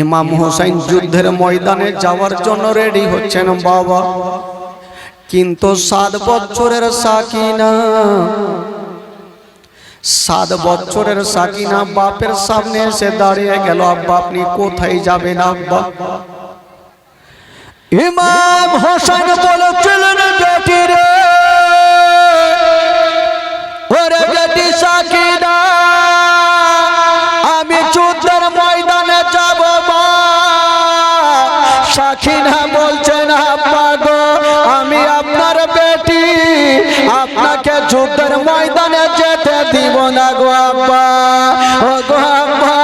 ইমাম হোসেন যুদ্ধের ময়দানে যাওয়ার জন্য রেডি হচ্ছেন বাবা, কিন্তু 7 বছরের সাকিনা, 7 বছরের সাকিনা বাপের সামনে এসে দাঁড়িয়ে গেল। আব্বা আপনি কোথায় যাবেন আব্বা? ইমাম হোসেন বলেছিলেন, বেটি রে, ওরে বেটি সাকিনা, আমি যুদ্ধের ময়দানে যাব। সাকিনা বলছেন, আব্বা গো, আমি আপনার বেটি, আপনাকে যুদ্ধের ময়দানে যেতে দিব না গো আব্বা। ও গো আব্বা,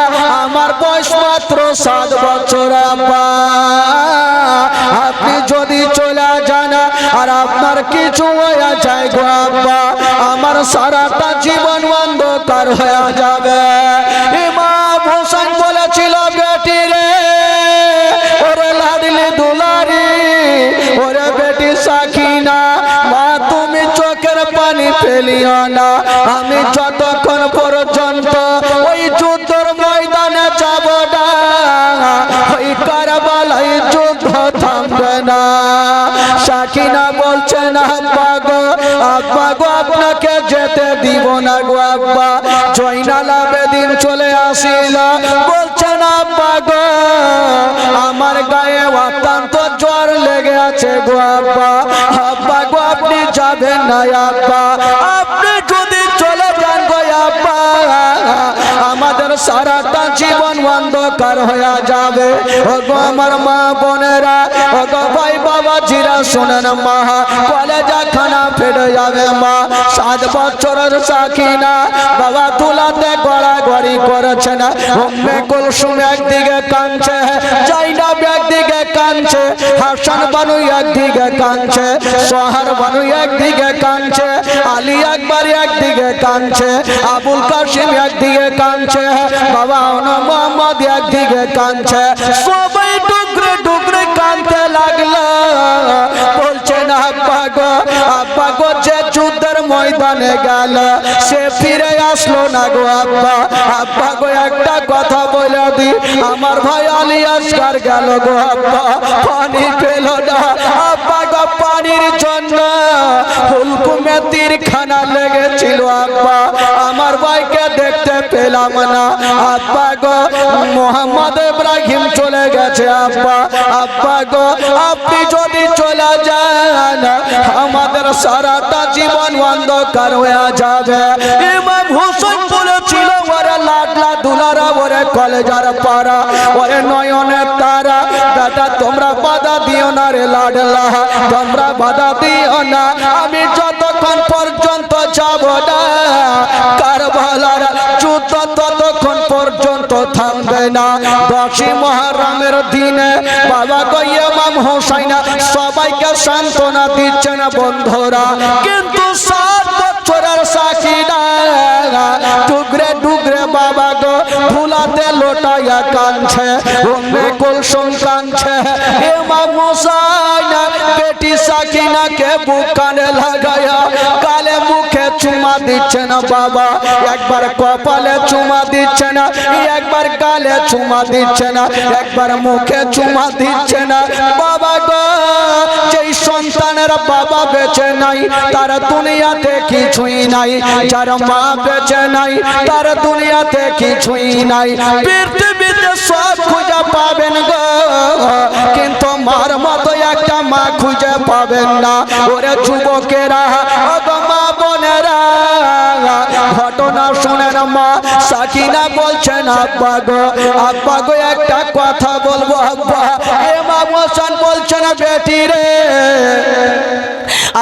আমার বয়স মাত্র 7 বছর আব্বা, আপনি যদি চলে যান আর আপনার কিছু হয়ে যায় গো আব্বা, আমার সারাটা জীবন অন্ধকার হয়ে যাবে। ইমাম হোসেন বলেছিল, বেটি রে, ওরে লাডলি দুলারি, ওরে বেটি সাকিনা, মা তুমি চোখের পানি ফেলিও না, আমি যতক্ষণ পর্যন্ত ওই যুদ্ধের ময়দানে যাব না, ওই কারবালায় যুদ্ধ থামবে না। সাকিনা বলছেন, আব্বা গো, আব্বা গো, আপনাকে যেতে দিব না গো আব্বা। জয়নাল আবেদিন চলে আসিল, বলছেন, আব্বা গো, আমার গায়ে অত্যন্ত জ্বর লেগে আছে গো আব্বা, আব্বা গো, আপনি যাবেন না আব্বা, আপনি যদি চলে যান গো আব্বা, আমাদের সারাটা জীবন অন্ধকার হয়ে যাবে। ও গো আমার মা বোনেরা, ও গো ভাই বাবা জিরা, শোনেন মা, কলেজা খানা ফেটে যাবে মা। 7 বছরের সাকিনা বাবা তুলাতে গড়াগড়ি করেছে না। উম্মে কুলসুম একদিকে কাঁদছে, জাইনাব একদিকে কাঁদছে, হাসান বানু একদিকে কাঁদছে, সোহার বানু একদিকে কাঁদছে, আলী আকবর একদিকে কাঁদছে, আবুল কাসিম একদিকে কাঁদছে, বাবা মোহাম্মদ একদিকে কাঁদছে, সবাই টুকরে টুকরে কাঁদতে লাগলো। বলছেন, আব্বা গো, আব্বা গো, যে যুদ্ধের ময়দানে গেল সে ফিরে আসলো না গো আব্বা, আব্বা গো, একটা কথা বলে দি, আমার ভাই আলী আসগার গেল গো আব্বা, পানি পেল না আব্বা গো, পানির জন্য হুলকুমে তীরখানা লেগেছিল আব্বা, আমার ভাইকে দেখতে পেলাম না আব্বা গো। মোহাম্মদ ইব্রাহিম চলে গেছে আব্বা, আব্বা গো, আপনি যদি চলে যান আমাদের সারাটা জীবন অন্ধকার হয়ে যাবে। ইমাম হোসেন বলেছিল, ওরে লাডলা দুলারা, ওরে কলেজার পাড়া, ওরে নয়নের তারা, দাদা তোমরা বাধা দিও না রে লাডলা, তোমরা বাধা দিও না, আমি যতক্ষণ পর্যন্ত যাব না কারবালার যুদ্ধ ততক্ষণ পর্যন্ত থামবে না। 10ই মুহররমের দিনে বাবা গো ইমাম হোসেন সবাইকে সান্ত্বনা দিচ্ছেন বন্ধুরা, কিন্তু 7 বছরের সাকিনা টুকরে টুকরে বাবা গো ধুলাতে লোটাইয়া কাঁদছে, উম্মে কুলসুম কাঁদছে। ইমাম হোসেন বেটি সাকিনাকে বুক কানে লাগায়া গালে মুখে চুমা দিচ্ছে না বাবা, একবার কপালে চুমা দিচ্ছে না, একবার গালে চুমা দিচ্ছে না, একবার মুখে চুমা দিচ্ছে না বাবা গো। যেই সন্তানের বাবা বেঁচে নাই তার দুনিয়াতে কিছুই নাই, যার মা বেঁচে নাই তার দুনিয়াতে কিছুই নাই। পৃথিবীতে সব খুঁজে পাবেন গো, কিন্তু মার মতো একটা মা খুঁজে পাবেন না। ওরে যুবকেরা, ও মা বোনেরা, ঘটনা শুনেন মা। সাকিনা বলছেন, আব্বা গো, আব্বা গো, একটা কথা বলবো আব্বা। ইমাম হোসেন বলছেন, বেটি রে,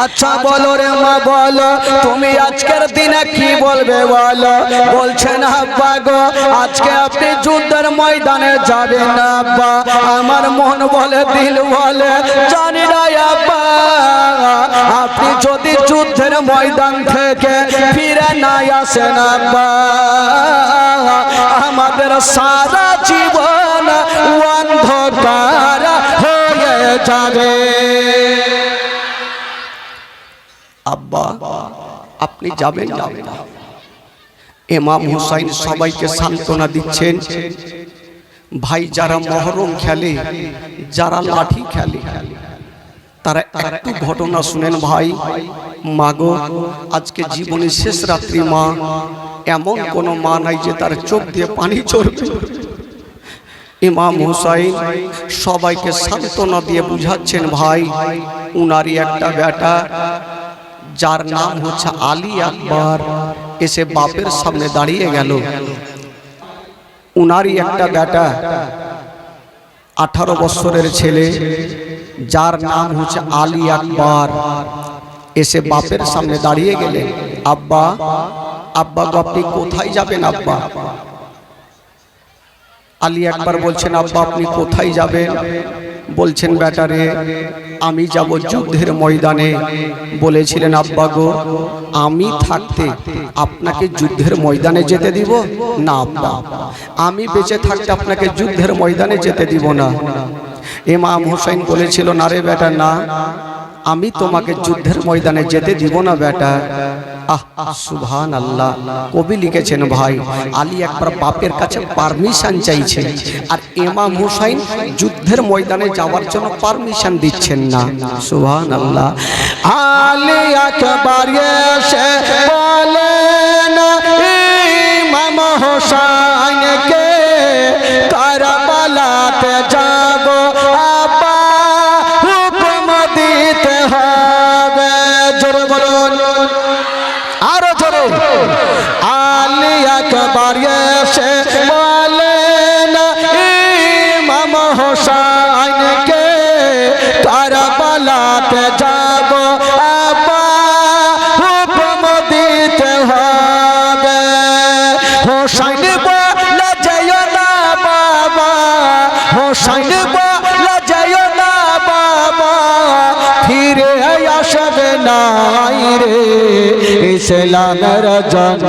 আচ্ছা বলো রে মা, বলো তুমি আজকের দিনে কি বলবে বলো। বলছেন, আব্বা গো, আজকে আপনি যুদ্ধের ময়দানে যাবেন না আব্বা, আমার মন বলে দিল বলে জানি না আব্বা, আপনি যদি যুদ্ধের ময়দান থেকে ফিরে না আসেন আব্বা, আমাদের সারা জীবন অন্ধকার হয়ে যাবে। আব্বা আপনি যাবেন না। ইমাম হুসাইন সবাইকে সান্ত্বনা দিচ্ছেন, ভাই যারা মহরম খেলে, যারা লাঠি খেলে, তারা একটু ঘটনা শুনেন ভাই। মাগো, আজকে জীবনের শেষ রাত্রি মা, এমন কোন মা নাই যে তার চোখ দিয়ে পানি ঝরবে। ইমাম হুসাইন সবাইকে সান্ত্বনা দিয়ে বুঝাচ্ছেন ভাই, উনারই একটা বেটা যার নাম হচ্ছে আলী আকবর এসে বাপের সামনে দাঁড়িয়ে গেল। উনারই একটা বেটা 18 বছরের ছেলে যার নাম হচ্ছে আলী আকবর এসে বাপের সামনে দাঁড়িয়ে গেলেন। আব্বা, আব্বা গো আপনি কোথায় যাবেন আব্বা? আলী আকবর বলছেন, আব্বা আপনি কোথায় যাবেন? বলছেন, বেটারে আমি যাব যুদ্ধের ময়দানে। বলেছিলেন, আব্বা গো আমি থাকতে আপনাকে যুদ্ধের ময়দানে যেতে দিব না আব্বা, আমি বেঁচে থাকতে আপনাকে যুদ্ধের ময়দানে যেতে দিব না। ইমাম হুসাইন বলেছিল, না রে বেটা না, আমি তোমাকে যুদ্ধের ময়দানে যেতে দিব না বেটা। সুবহানাল্লাহ। কবি লিখেছেন ভাই, আলী আকবর বাপের কাছে পারমিশন চাইছে, আর ইমাম হুসাইন যুদ্ধের ময়দানে যাওয়ার জন্য পারমিশন দিচ্ছেন না। সুবহানাল্লাহ। আলী আকবর এসে বলেন ইমাম হুসাইনকে কারবালাতে যাব আব্বা, হুকুম দিতে হবে। জোরে বলুন, আরো জোরে। আলী আকবর এসে বলেন ইমাম হুসাইনকে কারবালাতে যাব আব্বা, হুকুম দিতে হবে। হুসাইন বলে যেও না বাবা, হুসাইন বলে যেও না বাবা, ফিরে আসবে না রে, ইসলামের জন্য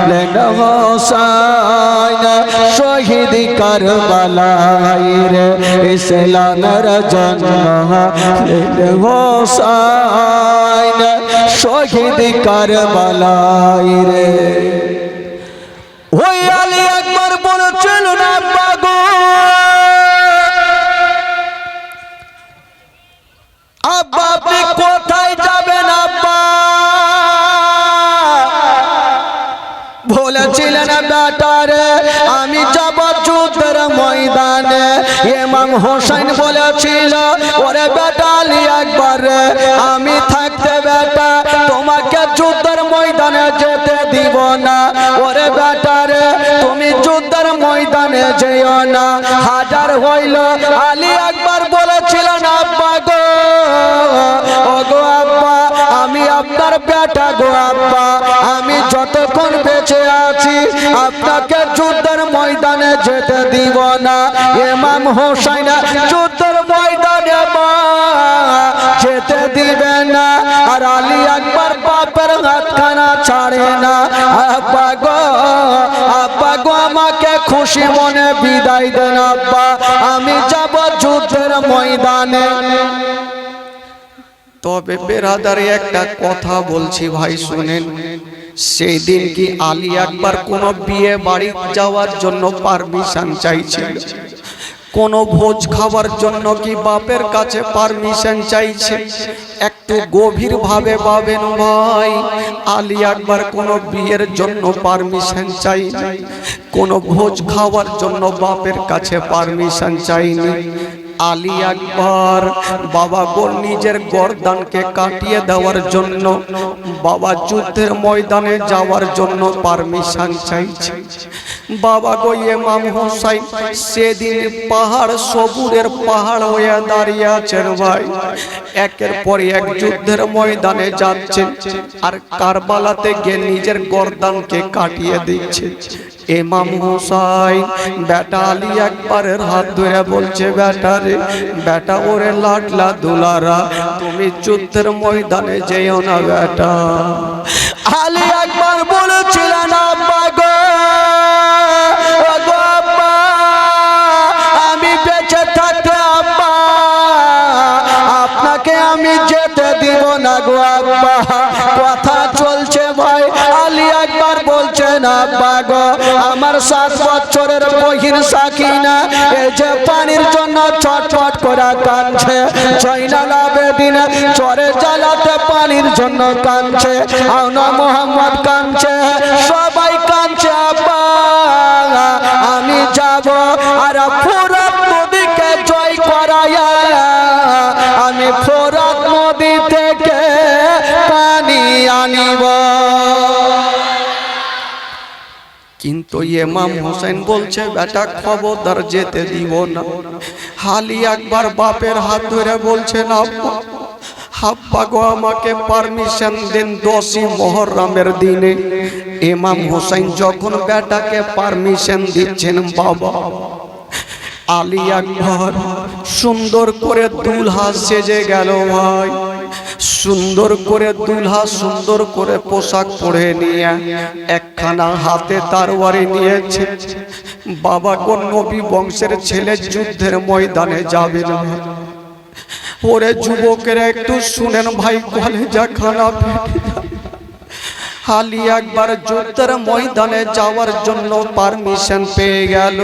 লেন হুসাইন শহীদ কারবালায় রে, ইসলামের জন্য লেন হুসাইন শহীদ কারবালায় রে। ওই আলী আকবর বলেছিল, না বাগো আব্বা আপনি কোথায় যাবেন আব্বা? বলেছিলেন, বেটারে আমি যাব যুদ্ধের ময়দানে। ইমাম হুসাইন বলেছিল, ওরে বেটা আলী আকবর আমি থাকতে বেটা তোমাকে যুদ্ধের ময়দানে যেতে দিব না। ওরে বেটারে তুমি যুদ্ধের ময়দানে যেও না। হাজার হইল আলী আকবর বলেছিলেন, আব্বা গো, ও গো আব্বা আমি আপনার বেটা গো আব্বা, আমি যতক্ষণ বেঁচে আছি আপনাকে যুদ্ধের ময়দানে যেতে দিব না। ইমাম হুসাইন যুদ্ধের ময়দানে যেতে দিবে না, আর আলী আকবর বাপের হাতখানা ছাড়ে না। আব্বা গো, আব্বা গো আমাকে খুশি মনে বিদায় দেন আব্বা, আমি যাব যুদ্ধের ময়দানে। তবে বেরাদারে একটা কথা বলছি ভাই শুনেন, সেই দিন কি আলী আকবর কোনো বিয়ে বাড়ি যাওয়ার জন্য পারমিশন চাইছিল? কোনো ভোজ খাওয়ার জন্য কি বাপের কাছে পারমিশন চাইছে? একটু গভীর ভাবে ভাবেন ভাই, আলী আকবর কোনো বিয়ের জন্য পারমিশন চাইনি, কোনো ভোজ খাওয়ার জন্য বাপের কাছে পারমিশন চাইনি। আলী আকবর বাবা গো নিজের গর্দানকে কাটিয়ে দেওয়ার জন্য, বাবা যুদ্ধের ময়দানে যাওয়ার জন্য পারমিশন চাইছে। বাবা গো ইমাম হুসাইন সেদিন পাহাড়, সবুরের পাহাড় হয়ে দাঁড়িয়ে আছেন ভাই, একের পর এক যুদ্ধের ময়দানে যাচ্ছেন, আর কারবালাতে গিয়ে নিজের গর্দানকে কাটিয়ে দিচ্ছে। ইমাম হুসাইন বেটা আলী আকবরের হাত ধরে বলছে, বেটা রে বেটা, ওরে লাটলা দুলারা তুমি যুদ্ধের ময়দানে যেও না বেটা। আলী আকবর বলেছিলেন, আব্বা গো, আব্বা আমি বেঁচে থাকতে আব্বা আপনাকে আমি যেতে দিব না গো আব্বা। কথা চলছে ভাই, আলী আকবর বলছেন, আব্বা গো আমার 7 বছর বছরের বহিন সাকিনা এই যে পানির জন্য ছটফট করে কাঁদছে। জয়নাল আবেদিন চরে জ্বালাতে পানির জন্য কাঁদছে। আওনা মোহাম্মদ কাঁদছে, সবাই কাঁদছে। আব্বা আমি যাব আর ফোরাত নদীকে জয় করাইয়া আমি ফোরাত নদী থেকে পানি আনিব। কিন্তু ইমাম হোসেন বলছে বেটা খবরদার যেতে দিব না। আলী আকবর বাপের হাত ধরে বলছে না আব্বা গো আমাকে পারমিশন দেন 10ই মুহররমের দিনে। ইমাম হোসেন যখন বেটাকে পারমিশন দিচ্ছেন, বাবা আলী আকবর সুন্দর করে দুলহা সেজে গেল ভাই। সুন্দর করে দুলহা সুন্দর করে পোশাক পরে নিয়ে একখানা হাতে তরবারি নিয়েছে। বাবা কোন নবী বংশের ছেলে যুদ্ধের ময়দানে যাবে না। ওরে যুবকেরা একটু শুনেন ভাই, কলেজা খানা ফেটে যায়। আলী আকবর যুদ্ধের ময়দানে যাওয়ার জন্য পারমিশন পেয়ে গেল।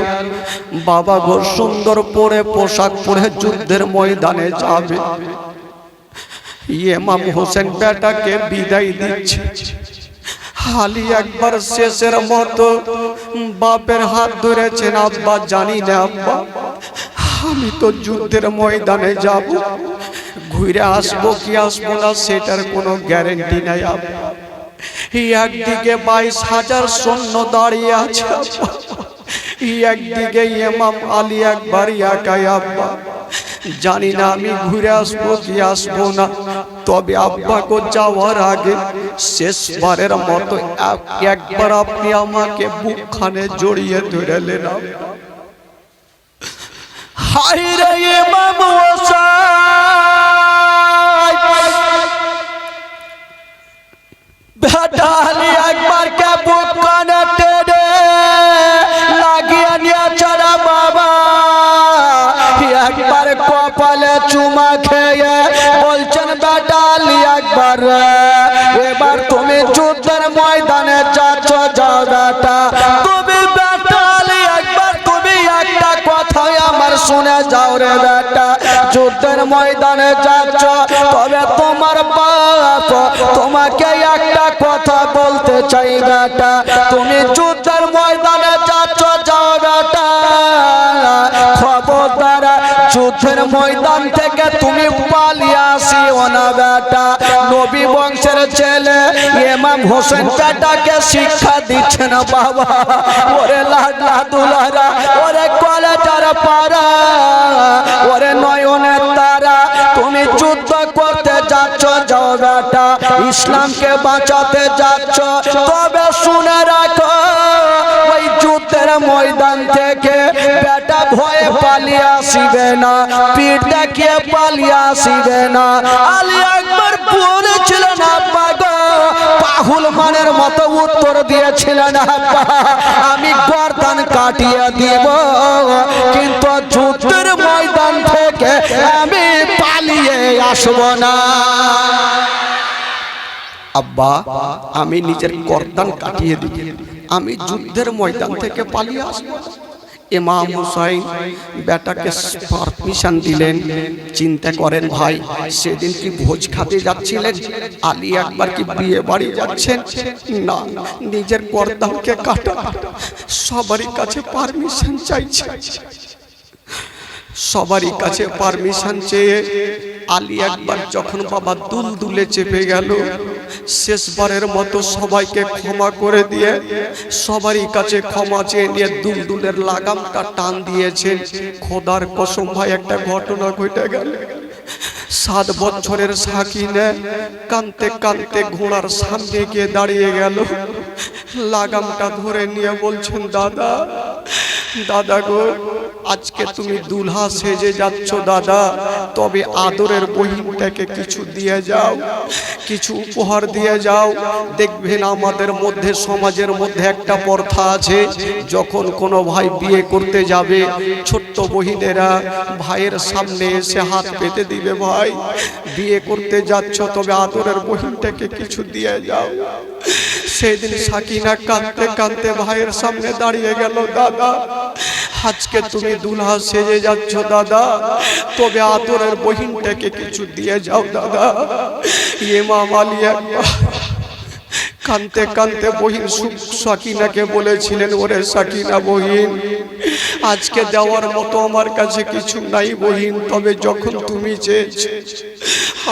বাবা গো সুন্দর পরে পোশাক পরে যুদ্ধের ময়দানে যাবে। ইমাম হোসেন বেটাকে বিদায় দিচ্ছে। আলী আকবর শেষের মতো বাপের হাত ধরেছেন। আব্বা জানি না আব্বা, আমি তো যুদ্ধের ময়দানে যাব, ঘুরে আসবো কি আসবো না সেটার কোনো গ্যারেন্টি নাই আব্বা। একদিকে 22,000 সৈন্য দাঁড়িয়ে আছে, একদিকে ইমাম আলী আকবর একাই। আব্বা জানি না আমি ঘুরে আসবো কি আসবো না, তবে আব্বাকে যাওয়ার আগে শেষবারের মতো একবার আপনি আমাকে বুকখানে জড়িয়ে ধরেলেন। হায় রে ইমাম হোসেন, বেটা আলী আকবরকে বুকখানে টেনে লাগিয়ে নিয়েছে রে বাবা। একবার কপালে চুমা খেয়ে বলছেন বেটা আলী আকবর এবার তুমি যুদ্ধের ময়দানে যাচ্ছ, যাও বেটা। তুমি বেটা আলী আকবর তুমি একটা কথাই আমার শুনে যাও রে বেটা। যুদ্ধের ময়দানে যাচ্ছ, তবে তোমার বাপ তোমাকে একটা কথা বলতে চাই বেটা। তুমি যুদ্ধের ময়দানে যাচ্ছ, যাও বেটা। খবরদার যুদ্ধের ময়দান থেকে তুমি পালিয়ে আসিও না বেটা। নবী বংশের ছেলে ইমাম হোসেন বেটাকে শিক্ষা দিচ্ছেন বাবা। ওরে লাডলা দুলারা, ওরে কলেজার পাড়া, ওরে নয়নের তারা, তুমি যুদ্ধ করতে যাচ্ছ, যাও বেটা। ইসলামকে বাঁচাতে যাচ্ছ, তবে শুনে রাখো ওই যুদ্ধের ময়দান থেকে বেটা ভয়ে পালিয়ে আসিবে না, পিঠ দেখিয়ে পালিয়ে আসিবে না। আলী আকবর বলেছিলেন আব্বা গো, পাহুল মানের মতো উত্তর দিয়েছিলেন আব্বা আমি গর্দান কাটিয়ে দিব, কিন্তু যুদ্ধের ময়দান থেকে আমি পালিয়ে আসব না। আব্বা আমি নিজের গর্দান কাটিয়ে দিব, আমি যুদ্ধের ময়দান থেকে পালিয়ে আসবো। ইমাম হুসাইন বেটাকে পারমিশন দিলেন। চিন্তা করেন ভাই, সেদিন কি ভোজ খাতে যাচ্ছিলেন? আলী আকবর কি বিয়ে বাড়ি যাচ্ছেন? না, নিজের গর্দানকে কাটা। সবারই কাছে পারমিশন চাইছে, সবারই কাছে পারমিশন চেয়ে আলী আকবর যখন বাবা দুলদুলে চেপে গেল, শেষবারের মতো সবাইকে ক্ষমা করে দিয়ে সবারই কাছে ক্ষমা চেয়ে নিয়ে দুলদুলের লাগামটা টান দিয়েছেন। খোদার কসম ভাই, একটা ঘটনা ঘটে গেল। 7 বছরের সাকিনা কাঁদতে কাঁদতে ঘোড়ার সামনে গিয়ে দাঁড়িয়ে গেল। লাগামটা ধরে নিয়ে বলছেন, দাদা দাদা গো, আজকে তুমি দুলহা সেজে যাচ্ছ দাদা, তবে আদরের বহিনটাকে কিছু দিয়ে যাও, কিছু উপহার দিয়ে যাও। দেখবেন আমাদের মধ্যে, সমাজের মধ্যে একটা প্রথা আছে, যখন কোনো ভাই বিয়ে করতে যাবে, ছোট্ট বহিনেরা ভাইয়ের সামনে এসে হাত পেতে দিবে, ভাই বিয়ে করতে যাচ্ছ তবে আদরের বহিনটাকে কিছু দিয়ে যাও। সেদিন সাকিনা কাঁদতে কাঁদতে ভাইয়ের সামনে দাঁড়িয়ে গেল, দাদা আজকে তুমি দুলহা সেজে যাচ্ছ দাদা, তবে আদরের বহিনটাকে কিছু দিয়ে যাও দাদা। ইমাম আলী একবার কাঁদতে কাঁদতে বহিন সাকিনাকে বলেছিলেন, ওরে সাকিনা বহিন, আজকে দেওয়ার মতো আমার কাছে কিছু নাই বহিন, তবে যখন তুমি চেয়েছো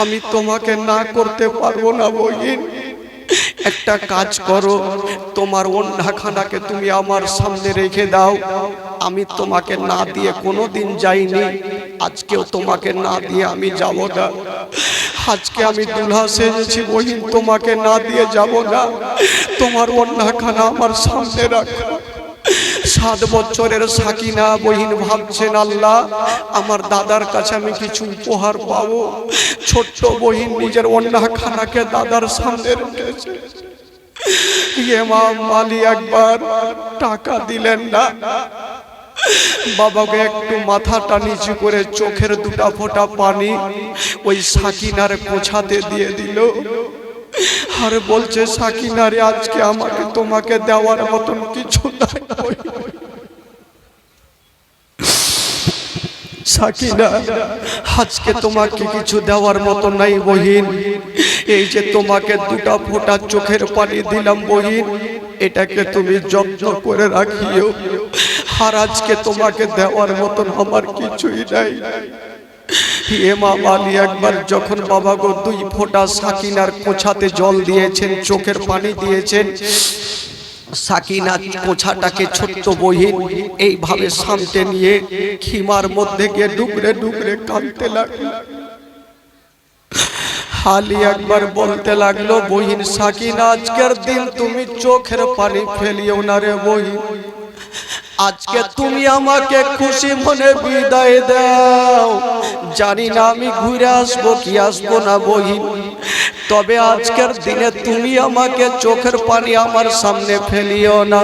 আমি তোমাকে না করতে পারবো না বহিন। একটা কাজ করো, তোমার ওন্নাখানাকে তুমি আমার সামনে রেখে দাও। আমি তোমাকে না দিয়ে কোনোদিন যাইনি, আজকেও তোমাকে না দিয়ে আমি যাব না। আজকে আমি দুলহা সেজেছি বহিন, তোমাকে না দিয়ে যাব না। তোমার ওন্নাখানা আমার সামনে রাখো। 7 বছরের সাকিনা বহিন ভাবছেন, আল্লাহ আমার দাদার কাছে আমি কিছু উপহার পাবো। ছোট্ট বহিন নিজের ওন্নাখানাকে দাদার সামনে রেখেছে। ইমাম আলী একবার টাকা দিলেন না, বাবাকে একটু মাথাটা নিচু করে চোখের 2 ফোঁটা পানি ওই সাকিনার কোছাতে দিয়ে দিল। আর বলছে, সাকিনারে আজকে আমাকে তোমাকে দেওয়ার মতন কিছু নাই। সাকিনা আজকে তোমাকে কিছু দেওয়ার মতো নাই বহিন। এই যে তোমাকে 2 ফোঁটা চোখের পানি দিলাম বহিন, এটাকে তুমি যত্ন করে রাখিও। আর আজকে তোমাকে দেওয়ার মতন আমার কিছুই নাই। ইমাম আলী একবার যখন বাবা গো 2 ফোঁটা সাকিনার কোছাতে জল দিয়েছেন, চোখের পানি দিয়েছেন, সাকিনা কোছাটাকে ছোট্ট বহিন এইভাবে সামনে নিয়ে খিমার মধ্যে গিয়ে ডুকরে ডুকরে কাঁদতে লাগলো। আলী একবার বলতে লাগলো, বহিন সাকিনা আজকের দিন তুমি চোখের পানি ফেলিও না রে বহিন। আজকে তুমি আমাকে খুশি মনে বিদায় দাও। জানি না আমি ঘুরে আসবো কি আসবো না বহিন, তবে আজকের দিনে তুমি আমাকে চোখের পানি আমার সামনে ফেলিও না।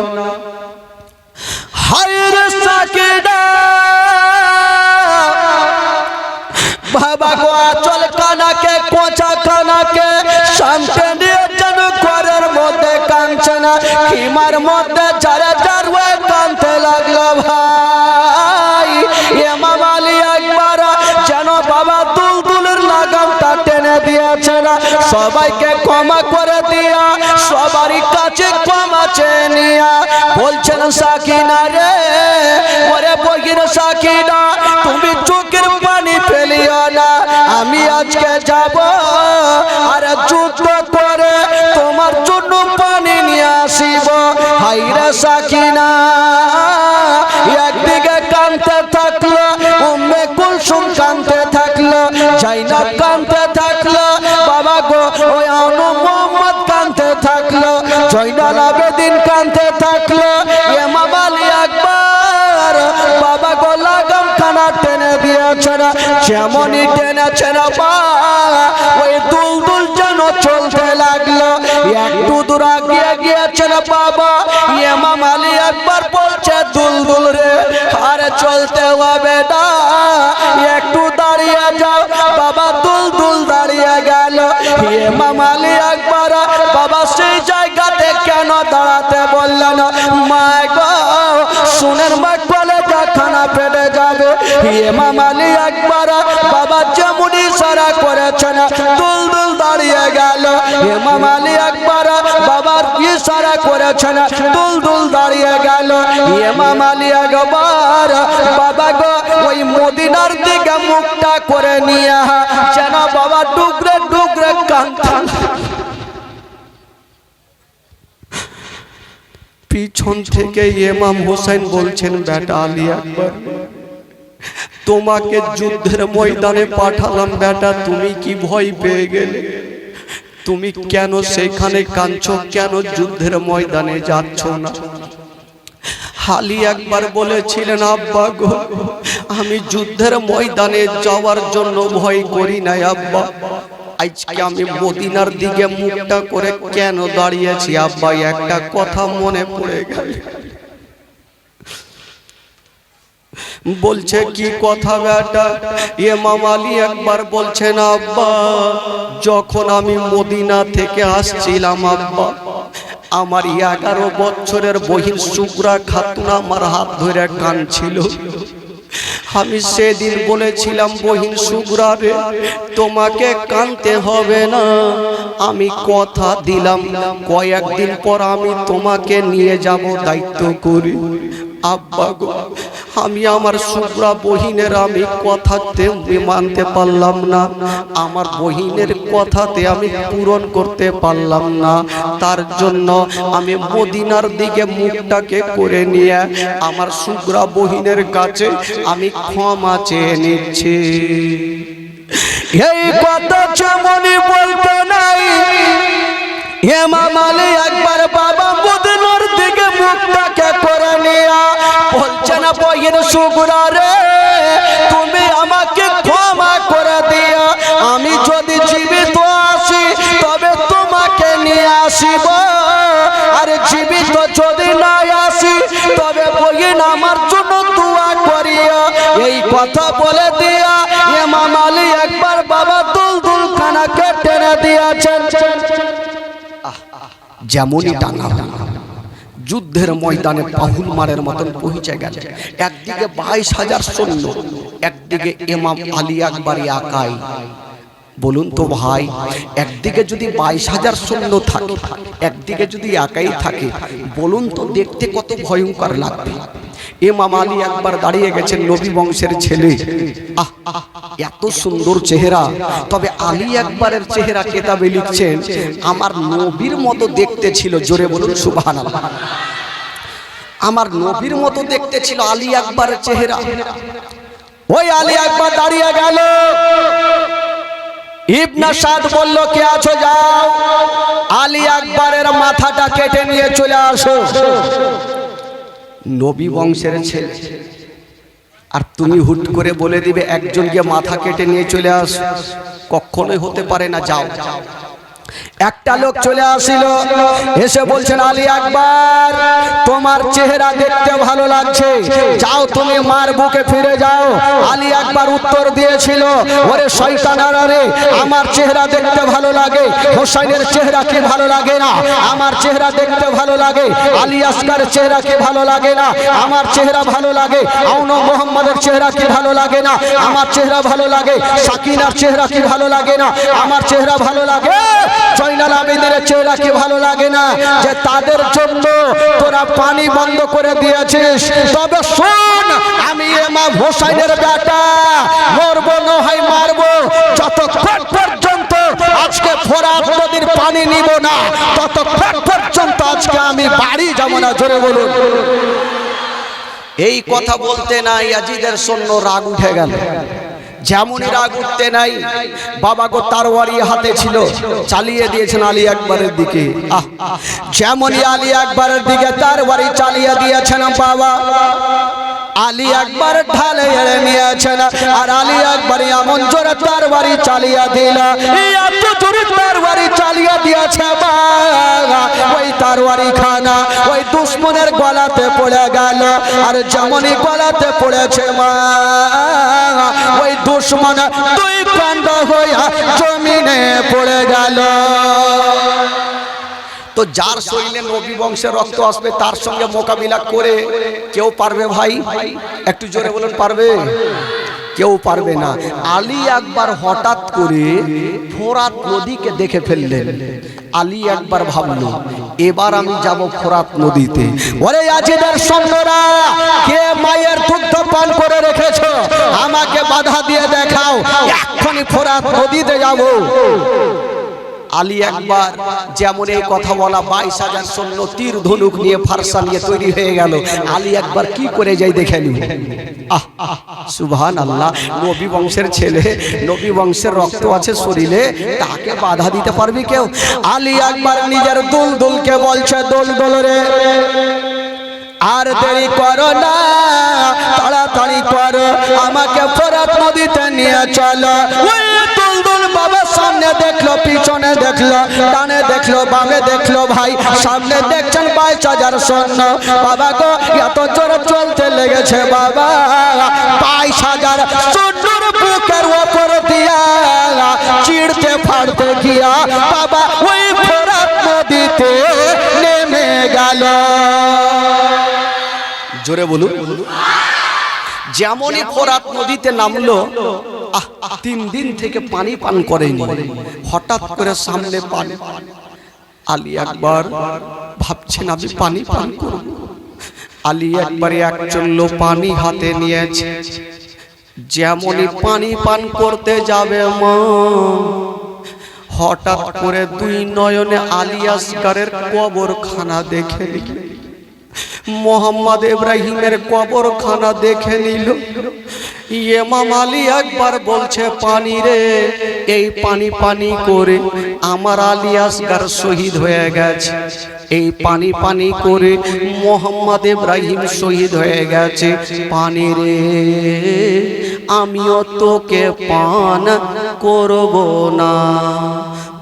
হায় রে সাকিনা, বাবা গো আচল কানাকে কোচা কানাকে সামনে নিয়ে যেন ঘরের মধ্যে কাঁদছে না, খিমার মধ্যে যারা যার হয়ে কাঁদতে লাগলো। ভাই ইমাম আলী একবার যেন বাবা দুলদুলের লাগামটা টেনে দিয়েছে না, সবাইকে ক্ষমা করে দিয়া সবারই কাছে ক্ষমা চেয়ে নিয়া বলছেন, সাকিনা রে, ওরে বহির সাকিনা, তুমি চোখের পানি ফেলিও না। আমি আজকে যাব আর যুদ্ধ করে তোমার জন্য পানি নিয়ে আসিব। হাইরে সাকিনা একদিকে কাঁদতে থাকলো, উম্মে কুলসুম কাঁদতে থাকলো, জাইনাব কাঁদতে থাকলো, বাবা গো ওই আনু মোহাম্মদ কাঁদতে থাকলো, জয়নাল আবেদিন কাঁদতে থাকলো। ইমাম আলী একবার বাবা গো লাগাম খানা টেনে দিয়েছে না, যেমনই টেনেছে না ওই দুলদুল যেন চলতে লাগলো। একটু দূর আগিয়ে গিয়েছে না বাবা, ইমাম আলী একবার বলছে, দুলদুল রে আরে চলতে হবে না, একটু দাঁড়িয়ে যাও। বাবা দুলদুল দাঁড়িয়ে গেল। ইমাম আলী একবার বাবা সেই জায়গাতে কেন দাঁড়াতে বললেন, মা গো শুনেন মা, কলেজা খানা ফেটে যাবে। ইমাম আলী একবার বাবা যেমন ইশারা করেছেন, দুলদুল দাঁড়িয়ে গেল। ইমাম আলী একবার বাবার ইশারা করেছেন, দুলদুল দাঁড়িয়ে গেল। ইমাম আলী একবার বাবা গো ওই মদিনার দিকে মুখটা করে নিয়ে যেন বাবা ডুকরে ডুকরে কাঁদতেন। পিছন থেকে ইমাম হোসেন বলছেন, বেটা আলী আকবর, তোমাকে যুদ্ধের ময়দানে পাঠালাম বেটা, তুমি কি ভয় পেয়ে গেলে? তুমি কেন সেখানে কাঁদছো, কেন যুদ্ধের ময়দানে যাচ্ছ না? আলী একবার বলেছিলেন, আব্বা গো আমি যুদ্ধের ময়দানে যাওয়ার জন্য ভয় করি না আব্বা, আজকে আমি মদিনার দিকে মুখটা করে কেন দাঁড়িয়েছি আব্বা, একটা কথা মনে পড়ে গেল। বলছে, কি কথা বেটা? ইমাম আলী একবার বলছেন, আব্বা যখন আমি মদিনা থেকে আসছিলাম আব্বা, আমার 11 বছরের বহিন শুক্রা খাতুন আমার হাত ধরে কাঁদছিল। আমি সেদিন বলেছিলাম, বহিন শুক্রা রে, তোমাকে কাঁদতে হবে না, আমি কথা দিলাম কয়েকদিন পর আমি তোমাকে নিয়ে যাব দায়িত্ব করে। আব্বা গো, আমি আমার শুক্রা বহিনের আমি কথাতে মানতে পারলাম না, আমার বহিনের কথাতে আমি পূরণ করতে পারলাম না, তার জন্য আমি মদিনার দিকে মুখটাকে করে নিয়ে আমার শুক্রা বহিনের কাছে আমি ক্ষমা চেয়ে নিচ্ছি। এই কথা যেমনই বলতে নাই, ইমাম আলী একবার বাবা মদিনার দিকে মুখটাকে করে নিয়া বলছে না, বহিন শুক্রা রে, তুমি আমাকে ক্ষমা করে দিয়া, আমি যদি জীবিত আসি তবে তোমাকে নিয়ে আসিব, আর জীবিত যদি না আসি তবে বহিন আমার জন্য দোয়া করিয়া। এই কথা বলে দিয়া ইমাম আলী একবার বাবা দুলদুল খানাকে টেনে দিয়েছেন। যেমনই টানা যুদ্ধের ময়দানে পাহুল মারের মতন পৌঁছে গেল। একদিকে 22,000 সৈন্য, একদিকে ইমাম আলী আকবর একাই। বলুন তো ভাই, একদিকে যদি 22,000 সৈন্য থাকে, একদিকে যদি একাই থাকে, বলুন তো দেখতে কত ভয়ঙ্কর লাগবে। ইমাম আলী আকবর দাঁড়িয়ে গেছেন, নবী বংশের ছেলে, এত সুন্দর চেহারা। তবে আলী আকবরের চেহারা কেতাবে লিখছেন আমার নবীর মতো দেখতে ছিল। জোরে বলুন সুবহানাল্লাহ। আমার নবীর মতো দেখতে ছিল আলী আকবরের চেহারা। ওই আলী আকবর দাঁড়িয়ে গেল, ইবনে সাদ বলল, কে আছো যাও, আলী আকবরের মাথাটা কেটে নিয়ে চলে আসো। নবী বংশের ছেলে, আর তুমি হুট করে বলে দিবে একজনকে মাথা কেটে নিয়ে চলে আস, কখনোই হতে পারে না। যাও। একটা লোক চলে আসিল, এসে বলছেন, আলী আকবর, তোমার চেহারা দেখতে ভালো লাগছে, যাও তুমি মার বুকে ফিরে যাও। আলী আকবর উত্তর দিয়েছিল, ওরে শয়তানেরা রে, আমার চেহারা দেখতে ভালো লাগে, হোসাইনের চেহারা কি ভালো লাগে না? আমার চেহারা দেখতে ভালো লাগে। আলী আসকারের চেহারা কি ভালো লাগে না? আমার চেহারা ভালো লাগে। আউন মোহাম্মদের চেহারা কি ভালো লাগে না? আমার চেহারা ভালো লাগে। সাকিনার চেহারা কি ভালো লাগে না? আমার চেহারা ভালো লাগে। জয়নাল আবেদিনের চেহারা কি ভালো লাগে না? যে তাদের জন্য তোরা পানি বন্ধ করে দিয়েছিস। তবে শোন, আমি ইমাম হোসাইনের বেটা, মরবো না হয় মারবো, যতক্ষণ পর্যন্ত আজকে ফোরাত নদীর পানি নিব না, ততক্ষণ পর্যন্ত আজকে আমি বাড়ি যাব না। জোরে বলুন। এই কথা বলতে না ইয়াজিদের সৈন্য রাগ উঠে গেল। যেমনই রাগ উঠতে নাই, বাবা গো তরবারি হাতে ছিল, চালিয়ে দিয়েছেন আলী আকবরের দিকে। যেমনই আলী আকবরের দিকে তরবারি চালিয়ে দিয়েছেন বাবা, আলী আকবর ঢালে এড়ে নিয়েছেন, আর আলী আকবর এমন জোরে তরবারি চালিয়ে দিল, এত জোরে তরবারি চালিয়ে দিয়েছে বাবা, ওই তরবারি খানা ওই দুশমনের গলাতে পড়ে গেল। আর যেমনই গলাতে পড়েছে মা, ওই দুশমন দুই খণ্ড হইয়া জমিনে পড়ে গেল। তো যার শরীরে নবী বংশের রক্ত আসবে তার সঙ্গে মোকাবিলা করে কেউ পারবে ভাই? একটু জোরে বলুন, পারবে? কেউ পারবে না। আলী আকবর হঠাৎ করে ফোরাত নদীকে দেখে ফেললেন। আলী আকবর ভাবলো, এবার আমি যাব ফোরাত নদীতে। ওরে ইয়াজিদের সৈন্যরা, কে মায়ের দুগ্ধ পান করে রেখেছো, আমাকে বাধা দিয়ে দেখাও, এক্ষুনি ফোরাত নদীতে যাব। আলী আকবর যেমন এই কথা বলা, 22,000 সৈন্য তীর ধনুক নিয়ে ফারসা নিয়ে তৈরি হয়ে গেল। আলী আকবর কি করে যাই দেখে নি। সুবহানাল্লাহ। নবী বংশের ছেলে, নবী বংশের রক্ত আছে শরীরে, তাকে বাধা দিতে পারবি কেউ? আলী আকবর নিজের দুলদুলকে বলছে, দুলদুল রে, আর দেরি করো না, তাড়াতাড়ি করো, আমাকে ফোরাত নদীতে নিয়ে চলো। ওই দুলদুল বাবা সামনে দেখলো, পিছনে দেখলো, ডানে দেখলো, বামে দেখলো, ভাই সামনে দেখছেন 22,000 সৈন্য। বাবা গো, এত জোরে চলতে লেগেছে বাবা, 22,000 সৈন্যর বুকের ওপর দিয়া চিড়তে ফাড়তে গিয়া বাবা ওই ফোরাত নদীতে নেমে জোরে বলুন। যেমনই ফোরাত নদীতে নামলো, 3 দিন থেকে পানি পান করেনি, হঠাৎ করে সামনে পানি। আলী আকবর ভাবছেন আমি পানি পান করব। আলী একবারে এক চুল্লো পানি হাতে নিয়েছে, যেমনই পানি পান করতে যাবে মা, হঠাৎ করে 2 নয়নে আলী আসগরের কবরখানা দেখে নিল, মোহাম্মদ ইব্রাহিমের কবরখানা দেখে নিল। ইমাম আলী একবার বলছে পানি রে, এই পানি পানি করে আমার আলী আসগর শহীদ হয়ে গেছে, এই পানি পানি করে মোহাম্মদ ইব্রাহিম শহীদ হয়ে গেছে। পানি রে, আমিও তোকে পান করব না।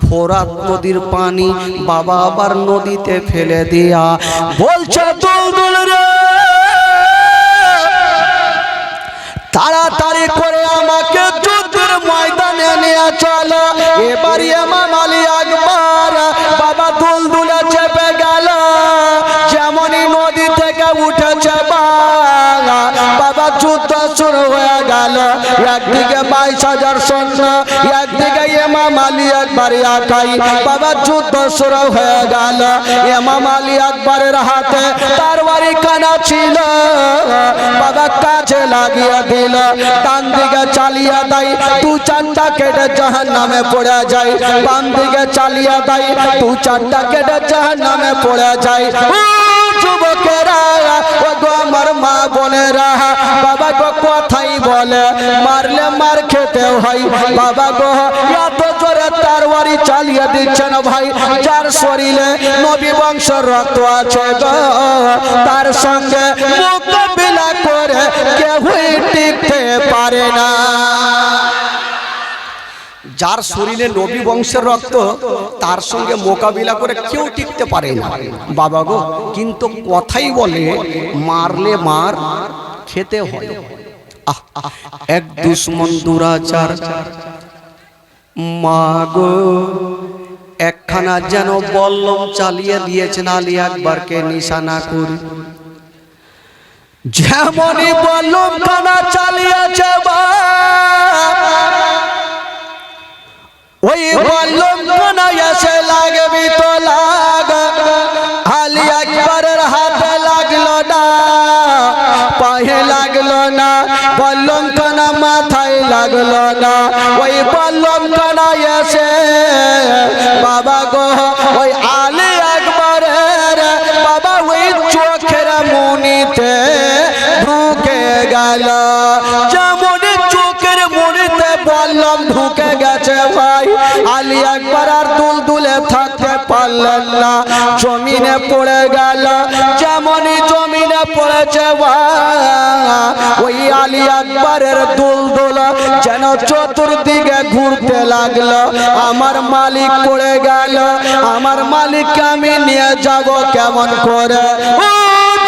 ফোরাত নদীর পানি বাবা আবার নদীতে ফেলে দিয়া বলছে দুলদুল রে, তাড়াতাড়ি করে আমাকে যুদ্ধের ময়দানে নিয়ে চলো। এবার ইমাম আলী আকবর বাবা দুলদুলে চেপে গেল, যেমনই নদী থেকে উঠেছে বাবা যুদ্ধ শুরু হয়ে গেল। একদিকে 22,000 সৈন্য, একদিকে ইমাম আলী আকবর একাই। বাবা যুদ্ধ শুরু হয়ে গেল। ইমাম আলী আকবরের হাতে তরবারি কানা ছিল, বাবা কাছে লাগিয়ে দিল, ডান দিকে চালিয়ে দেয়, 2-4টা কেটে জাহান্নামে পড়ে যায়। বাম দিকে চালিয়ে দেয়, 2-4টা কেটে জাহান্নামে পড়ে যায়। যুবকেরা, ও গো আমার মা বোনেরা, বাবা গো কথাই বলে, মারলে মার খেতে হয়। বাবা গো এত জোরে তরবারি চালিয়ে দিচ্ছেন ভাই, যার শরীরে নবী বংশের রক্ত আছে গো, তার সঙ্গে মোকাবিলা করে কেউই টিকতে পারে না। যার শরীরে নবী বংশের রক্ত, তার সঙ্গে মোকাবিলা করে কেউ টিকতে পারে না বাবা গো। কিন্তু কথাই বলে, মারলে মার খেতে হয়। এক দুশ্মন দুরাচার মা গো, একখানা যেন বল্লম চালিয়ে দিয়েছেন আলী আকবরকে নিশানা করে। যেমনই বল্লম খানা চালিয়েছে ওই বল্লম খানা এসে লাগবি তো লাগ, আলী আকবরের হাতে লাগলো না, পায়ে লাগলো না, বল্লম খানা মাথায় লাগলো না। ওই বল্লম খানা এসে বাবা গো ওই আলী আকবরের বাবা ওই চোখের মনিতে ঢুকে গেল। যেমন চোখের মনিতে বল্লম ঢুকে গেছে ভাই, আলী আকবর আর দুলদুলে থাকতে পারলেন না, জমিনে পড়ে গেল। যেমনই জমিনে পড়েছে ওই আলী আকবরের দুলদুল যেন চতুর্দিকে ঘুরতে লাগলো। আমার মালিক পড়ে গেল, আমার মালিককে আমি নিয়ে যাব কেমন করে? ও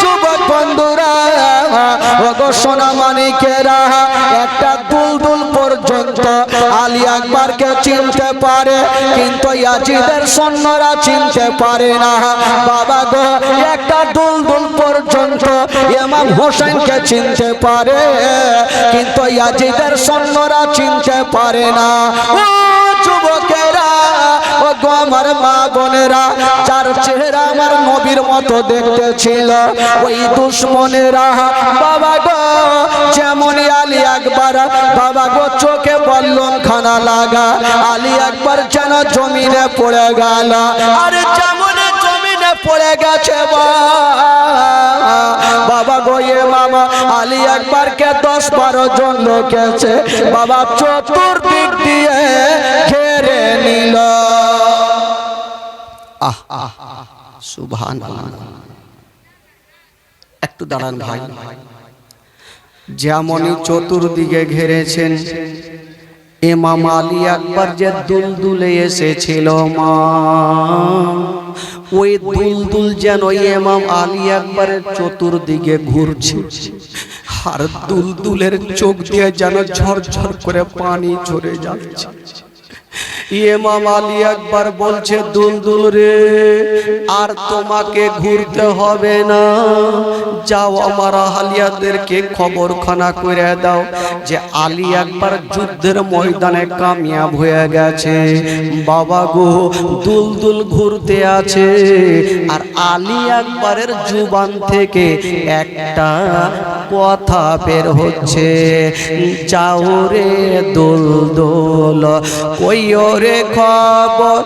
যুবক বন্ধুরা, ও গো সোনা মানিকেরা, একটা দুলদুল পর্যন্ত আলী আকবরকে চিনতে পারে, কিন্তু ইয়াজিদের সৈন্যরা চিনতে পারে না বাবা গো। একটা দুলদুল পর্যন্ত ইমাম হোসেনকে চিনতে পারে, কিন্তু ইয়াজিদের সৈন্যরা চিনতে পারে না। ও যুবকেরা, ও গো আমার মা বোনেরা, যার চেহারা আমার নবীর মতো দেখতে ছিল, ওই দুশ্মনেরা বাবা গো যেমনই আলী আকবর বাবা গো চোখে বল্লম খানা লাগা, আলী আকবর যেন জমিনে পড়ে গেল। আরে যেমন জমিনে পড়ে গেছে বাবা গো ইমাম আলী আকবরকে 10-12 জন লোক এসে বাবা চতুর্দিক দিয়ে ঘেরে নিল। সুবহানাল্লাহ। একটু দাঁড়ান ভাই, যেমনই চতুর্দিকে ঘেরেছেন, ইমাম আলী আকবর যে দুলদুলে এসেছিল মা, ওই দুলদুল যেন ইমাম আলী আকবরের চতুর্দিকে ঘুরছে, আর দুলদুলের চোখ দিয়ে যেন ঝরঝর করে পানি ঝরে যাচ্ছে। ইমাম আলী একবার বলছে দুলদুল রে, আর তোমাকে ঘুরতে হবে না, যাও আমার আহলিয়াদেরকে খবরখানা করে দাও যে আলী একবার যুদ্ধের ময়দানে কামিয়াব হয়ে গেছে। বাবা গো, দুলদুল ঘুরতে আছে আর আলী একবারের জুবান থেকে একটা কথা বের হচ্ছে, যাও রে দুলদুল কইও রে খবর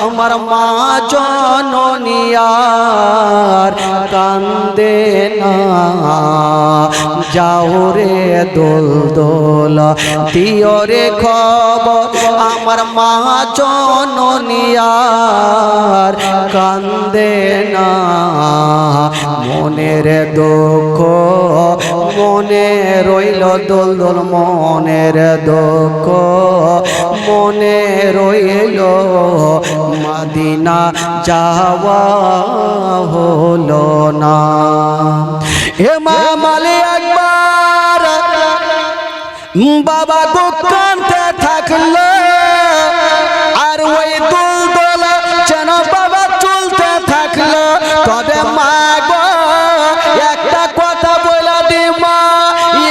আমার মা জননী আর কান্দে না, যাও রে দুলদুল দিও রে খবর আমার মা জননী আর কান্দে না, মনের দুঃখ মনে রইল দুলদুল, মনের দুঃখ মনে রইল, মদিনা যাওয়া হলো না। ইমাম আলী একবার বাবা গো কাঁদতে থাকলো, আর ওই দুলদুল যেন বাবা চলতে থাকলো। তবে মা গো একটা কথা বলে দি মা,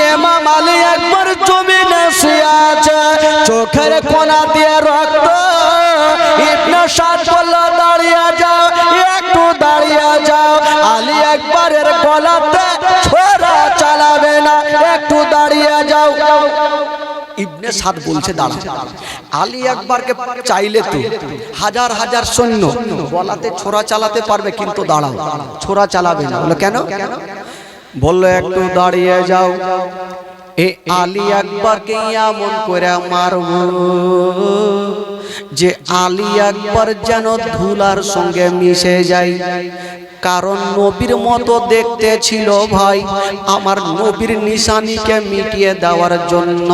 ইমাম আলী একবার জমিনে শুয়ে আছে, চোখের কোনা দিয়ে রক্ত। ইবনে সাদ বলল দাঁড়িয়ে যাও, একটু দাঁড়িয়ে যাও, আলী একবারের গলাতে ছোরা চালাবে না, একটু দাঁড়িয়ে যাও। ইবনে সাদ বলছে দাঁড়া। আলী আকবরকে চাইলে তো হাজার হাজার সৈন্য গলাতে ছোরা চালাতে পারবে, কিন্তু দাঁড়াও, ছোরা চালাবে না। বললো কেন? বললো একটু দাঁড়িয়ে যাও। এ আলী আকবরকে এমন করে মারব যে আলী আকবর যেন ধুলার সঙ্গে মিশে যায়। কারণ নবীর মতো দেখতে ছিল ভাই, আমার নবীর নিশানিকে মিটিয়ে দেওয়ার জন্য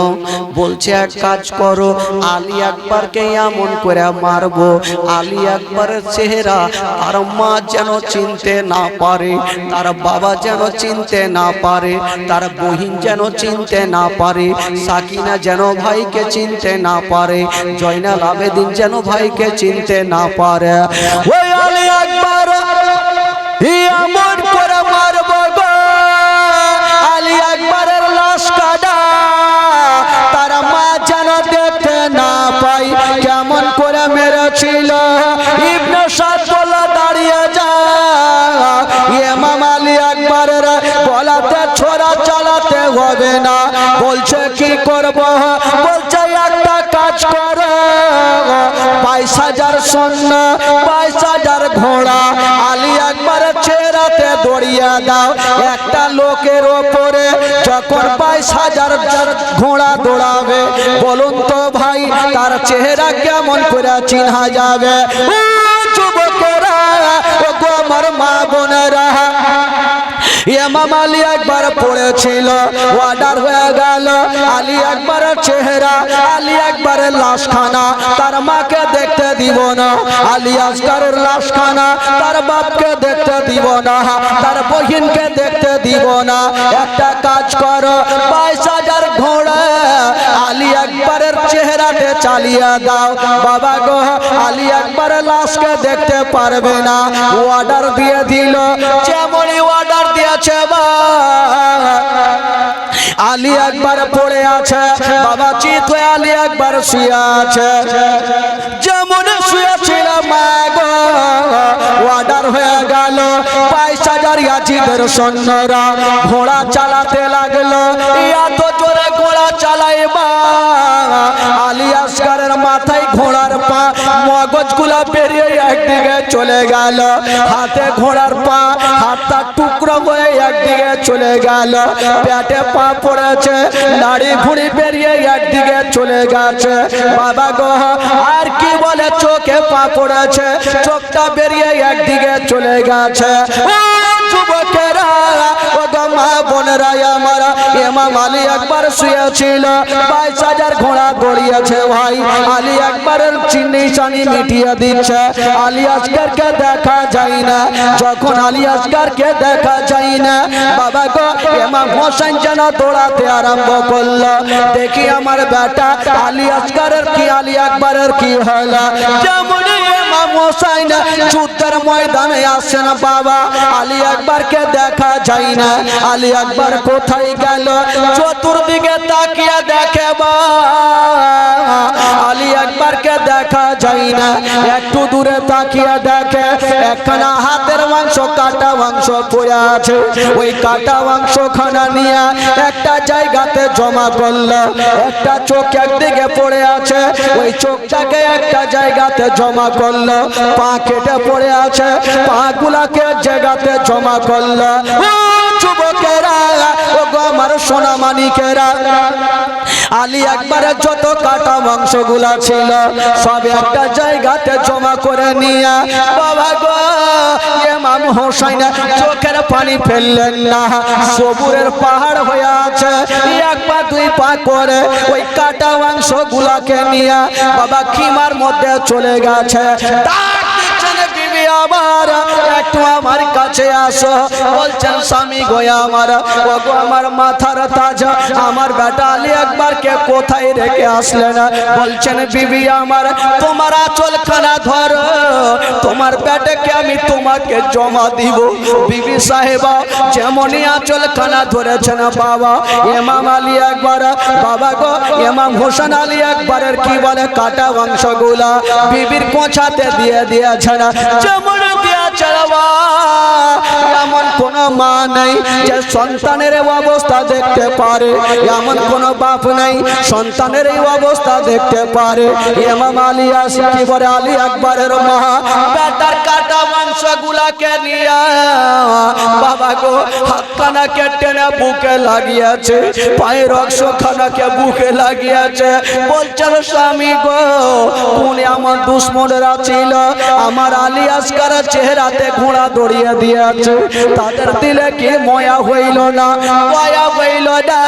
বলছে এক কাজ করো, আলী আকবরকে এমন করে মারবো আলী আকবরের চেহারা তার মা যেন চিনতে না পারে, তার বাবা যেন চিনতে না পারে, তার বহিন যেন চিনতে না পারে, সাকিনা যেন ভাইকে চিনতে না পারে, জয়নাল আবেদিন যেন ভাইকে চিনতে না পারে। ওই আলী আকবর এমন করে মারবো গো, আলী আকবরের লাশ কাটা তার মা যেন দেখতে না পাই, কেমন করে মেরেছিল। ইবনে সাদ বলল দাঁড়িয়ে যা, ইমাম আলী আকবরের গলাতে ছোরা চালাতে হবে না। বলছে কি করব? বলছে একটা কাজ করো, 22,000 সৈন্য, 22,000 ঘোড়া আলী আকবরের চেহারাতে দড়িয়ে দাও। একটা লোকের ওপরে যখন 22,000 ঘোড়া দৌড়াবে, বলুন তো ভাই তার চেহারা কেমন করে চিনা যাবে? ও যুবকেরা, ও গো আমার মা বোনেরা, ইমাম আলী আকবর পড়েছিল, অর্ডার হয়ে গেল আলী আকবরের চেহারা, আলী আকবরের লাশখানা তার মাকে দেখতে দিব না, আলী আসগরের লাশখানা তার বাপকে দেখতে দিব না, তার বহিনকে দেখতে দিব না। একটা কাজ করো, 22,000 ঘোড়া আলী আকবরের চেহারাতে চালিয়ে দাও। বাবা গো, আলী আকবরের লাশকে দেখতে পারবে না। অর্ডার দিয়ে দিল, যেমনই অর্ডার দিয়েছে আলী আকবর পড়ে আছে, বাবা চিত হয়ে আলী আকবর শুয়ে আছে, যেমন শুয়েছিল মা গো, অর্ডার হয়ে গেল। 22,000 ইয়াজিদের সৈন্যরা ঘোড়া চালাতে লাগলো, এত জোরে ঘোড়া চালাইবা আলী আসগরের মাথায় ঘোড়ার পা, মগজগুলা বেরিয়ে একদিকে চলে গেল, হাতে ঘোড়ার পা, হাতটা টুকরো হয়ে একদিকে চলে গেল, পেটে পা পড়েছে, নাড়ি ভুঁড়ি বেরিয়ে একদিকে চলে গেছে। বাবা গো, আর কি বলে চোখে পা পড়েছে, চোখটা বেরিয়ে একদিকে চলে গেছে। ও যুবকেরা, ও গো মা বোনেরা আমার, ইমাম আলী আকবর শুয়েছিল, 22,000 ঘোড়া দৌড়িয়েছে ভাই। আলী আকবরের চিনি চানি মিটিয়ে দিচ্ছে, আলী আসগরকে দেখা যায় না। যখন আলী আসগরকে দেখা যায় না, বাবা গো ইমাম হোসেন যেন দৌড়াতে আরম্ভ করলো। দেখি আমার বেটা আলী আসগরের কি, আলী আকবরের কি হলো। যেমন ইমাম হোসেন যুদ্ধের ময়দানে আসছেন বাবা, আলী আকবরকে দেখা যায় না। আলী আকবর কোথায় গেল? চতুর্দিকে তাকিয়ে দেখে বা আলী আকবরকে দেখা যায় না। একটু দূরে তাকিয়ে দেখে একখানা হাতের মাংস, কাটা মাংস পড়ে আছে। ওই কাটা মাংস খানা নিয়ে একটা জায়গাতে জমা করলো। একটা চোখ একদিকে পড়ে আছে, ওই চোখটাকে একটা জায়গাতে জমা করলো। পা কেটে পড়ে আছে, পা গুলাকে জায়গাতে জমা করলো। যুবকেরা, ও গো আমার সোনা মানিকেরা, আলী আকবরের যত কাটা মাংসগুলা ছিল সব একটা জায়গাতে জমা করে নিয়ে বাবা গো ইমাম হোসেন চোখের পানি ফেললেন না। সবুরের পাহাড় হয়ে আছে, এক পা দুই পা করে ওই কাটা মাংসগুলাকে নিয়ে বাবা খিমার মধ্যে চলে গেছে। আবার একটু আমার কাছে আসো। বলছেন স্বামী গো আমার, ও গো আমার মাথার তাজ, আমার বেটা আলী আকবরকে কোথায় রেখে আসলেন? বলছেন বিবি আমার, তোমার আঁচল খানা ধরো, তোমার বেটাকে আমি তোমাকে জমা দিব। বিবি সাহেবা যেমনই আঁচল খানা ধরেছেন বাবা ইমাম আলী আকবর, বাবা গো ইমাম হোসেন আলী আকবরের কি বলে কাটা মাংসগুলা বিবির কোঁচাতে দিয়ে দিয়েছেন। যেমন দিয়েছে এমন কোন মা নেই যে সন্তানের অবস্থা দেখতে পারে, এমন কোন বাপ নেই সন্তানের এই অবস্থা দেখতে পারে। ইমাম আলী কি বলে আলী আকবরের মা বেটার কাটা মাংসগুলাকে নিয়ে বাবা গো হাতখানাকে টেনে বুকে লাগিয়েছে, পায়ের অংশখানাকে বুকে লাগিয়েছে। বলছেন স্বামী গো কোন আমার দুশ্মনেরা ছিল আমার আলী আসগরের চেহারাতে ঘোড়া দৌড়িয়ে দিয়েছে, তাদের দিলে কি ময়া হইল না? ময়া হইল না।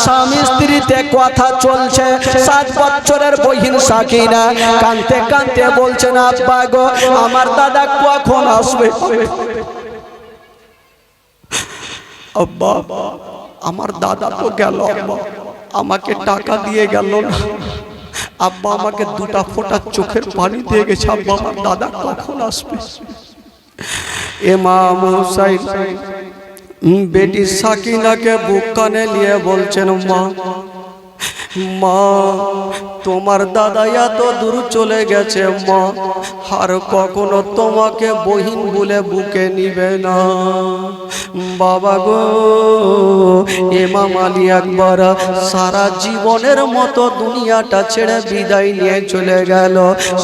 স্বামী স্ত্রীতে কথা চলছে, 7 বছরের বহিন সাকিনা কানতে কানতে বলছেন আব্বা গো আমার দাদা কখন আসবে? আব্বা আমার দাদা তো গেল, আব্বা আমাকে টাকা দিয়ে গেল না, আব্বা আমাকে 2টা ফোঁটা চোখের পানি দিয়ে গেছে, আব্বা আমার দাদা কখন আসবে? ইমাম হুসাইন বেটি সাকিনাকে বুক কানে নিয়ে বলছেন মা, মা তোমার দাদা এত দূর চলে গেছে মা, আর কখনো তোমাকে বহিন বলে বুকে নিবে না। বাবা গো ইমাম আলী আকবর সারা জীবনের মতো দুনিয়াটা ছেড়ে বিদায় নিয়ে চলে গেল।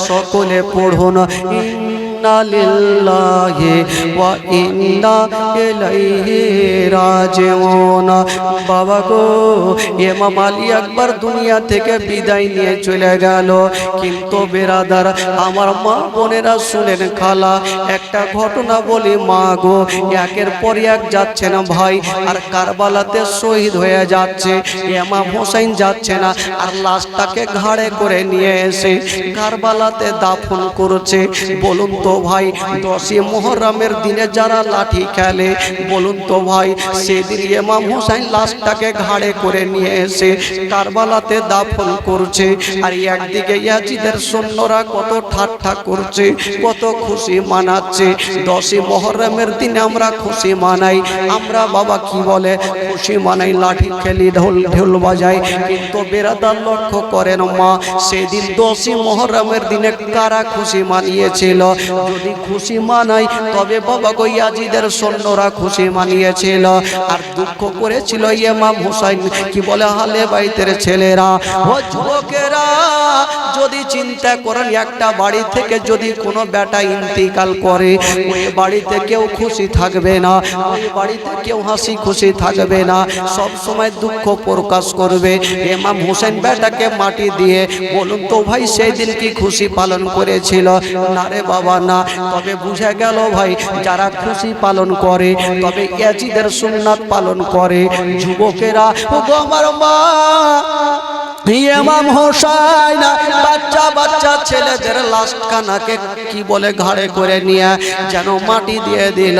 সকলে পড়ুন ইন্না লিল্লাহি ওয়া ইন্না ইলাইহি রাজিউন। বাবা গো ইমাম আলী আকবর দুনিয়া থেকে বিদায় নিয়ে চলে গেল। কিন্তু বেরাদার আমার মা বোনেরা শুনেন, খালা একটা ঘটনা বলি মা গো, একের পর এক যাচ্ছে না ভাই, আর কারবালাতে শহীদ হয়ে যাচ্ছে, ইমাম হোসেন যাচ্ছে না, আর লাশটাকে ঘাড়ে করে নিয়ে এসে কারবালাতে দাফন করছে। বলুন তো ভাই 10ই মুহররমের দিনে যারা লাঠি খেলে, বলুন তো ভাই সেদিন ইমাম হোসেন লাশটাকে ঘাড়ে করে নিয়ে এসে কারবালাতে দাফন করছে, আর একদিকে ইয়াজিদের সৈন্যরা কত ঠাট্টা করছে, কত খুশি মানাচ্ছে। 10ই মুহররমের দিনে আমরা খুশি মানাই, আমরা বাবা কি বলে খুশি মানাই, লাঠি খেলি, ঢোল বাজাই। কিন্তু বেরাদার লক্ষ্য করেন মা সেদিন 10ই মুহররমের দিনে কারা খুশি মানিয়েছিল? যদি খুশি মানাই তবে বাবা গো ইয়াজিদের সৈন্যরা খুশি মানিয়েছিল, আর দুঃখ করেছিল ইমাম হোসেন কি বলে আহলে বাইতের ছেলেরা। ও যুবকেরা যদি চিন্তা করেন একটা বাড়ি থেকে যদি কোনো বেটা ইন্তিকাল করে ওই বাড়িতে কেউ খুশি থাকবে না, ওই বাড়িতে কেউ হাসি খুশি থাকবে না, সব সময় দুঃখ প্রকাশ করবে। ইমাম হোসেন বেটাকে মাটি দিয়ে বলুন তো ভাই সেই দিন কি খুশি পালন করেছিল? না রে বাবা না। তবে বুঝে গেল ভাই যারা খুশি পালন করে তবে ইয়াজিদের সুন্নাত পালন করে। যুবকেরা ও আমার মা ইমাম হোসেন বাচ্চা বাচ্চা ছেলেদের লাশ কানাকে কি বলে ঘাড়ে করে নিয়ে যেন মাটি দিয়ে দিল।